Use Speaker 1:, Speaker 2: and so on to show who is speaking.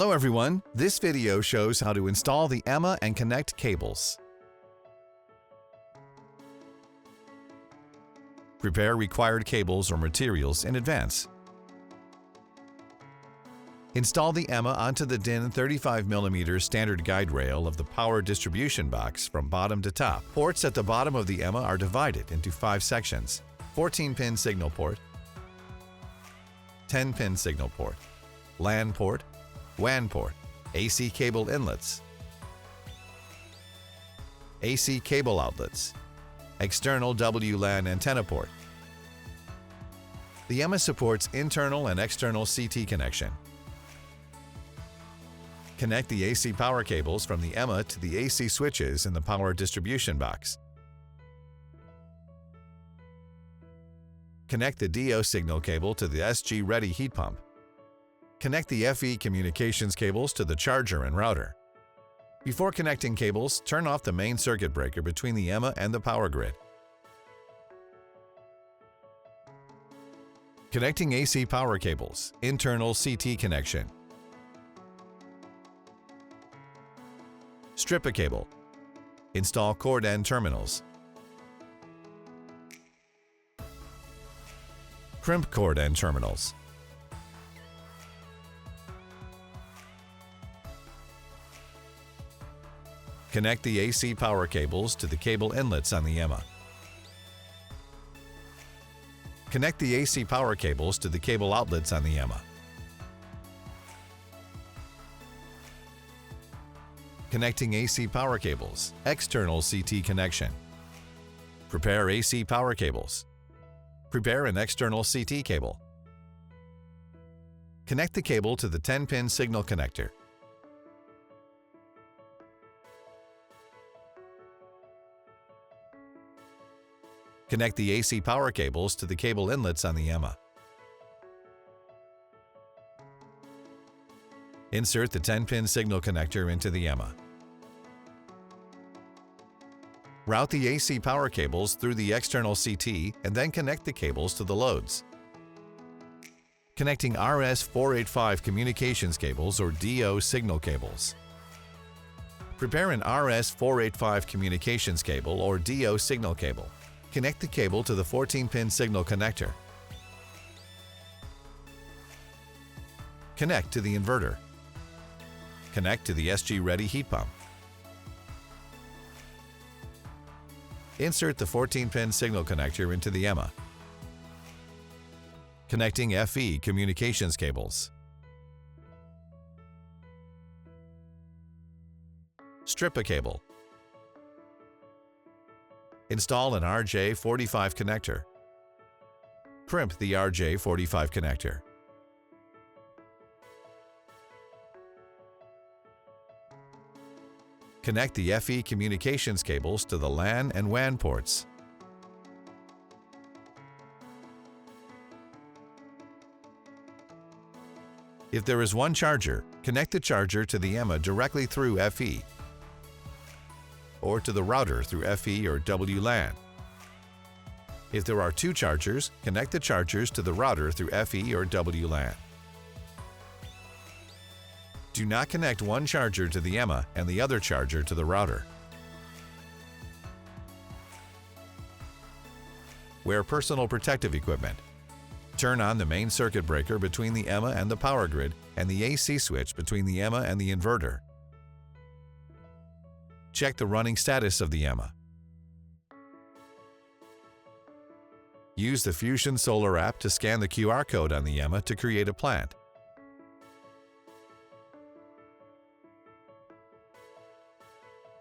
Speaker 1: Hello everyone, this video shows how to install the EMA and connect cables. Prepare required cables or materials in advance. Install the EMA onto the DIN 35mm standard guide rail of the power distribution box from bottom to top. Ports at the bottom of the EMA are divided into 5 sections: 14-pin signal port, 10-pin signal port, LAN port, WAN port, AC cable inlets, AC cable outlets, external WLAN antenna port. The EMA supports internal and external CT connection. Connect the AC power cables from the EMA to the AC switches in the power distribution box. Connect the DO signal cable to the SG ready heat pump. Connect the FE communications cables to the charger and router. Before connecting cables, turn off the main circuit breaker between the EMA and the power grid. Connecting AC power cables, internal CT connection. Strip a cable. Install cord end terminals. Crimp cord end terminals. Connect the AC power cables to the cable inlets on the EMA. Connect the AC power cables to the cable outlets on the EMA. Connecting AC power cables, external CT connection. Prepare AC power cables. Prepare an external CT cable. Connect the cable to the 10-pin signal connector. Connect the AC power cables to the cable inlets on the EMA. Insert the 10-pin signal connector into the EMA. Route the AC power cables through the external CT and then connect the cables to the loads. Connecting RS-485 communications cables or DO signal cables. Prepare an RS-485 communications cable or DO signal cable. Connect the cable to the 14-pin signal connector. Connect to the inverter. Connect to the SG ready heat pump. Insert the 14-pin signal connector into the EMA. Connecting FE communications cables. Strip a cable. Install an RJ45 connector. Crimp the RJ45 connector. Connect the FE communications cables to the LAN and WAN ports. If there is one charger, connect the charger to the EMA directly through FE or to the router through FE or WLAN. If there are 2 chargers, connect the chargers to the router through FE or WLAN. Do not connect one charger to the EMA and the other charger to the router. Wear personal protective equipment. Turn on the main circuit breaker between the EMA and the power grid and the AC switch between the EMA and the inverter. Check the running status of the EMA. Use the Fusion Solar app to scan the QR code on the EMA to create a plant.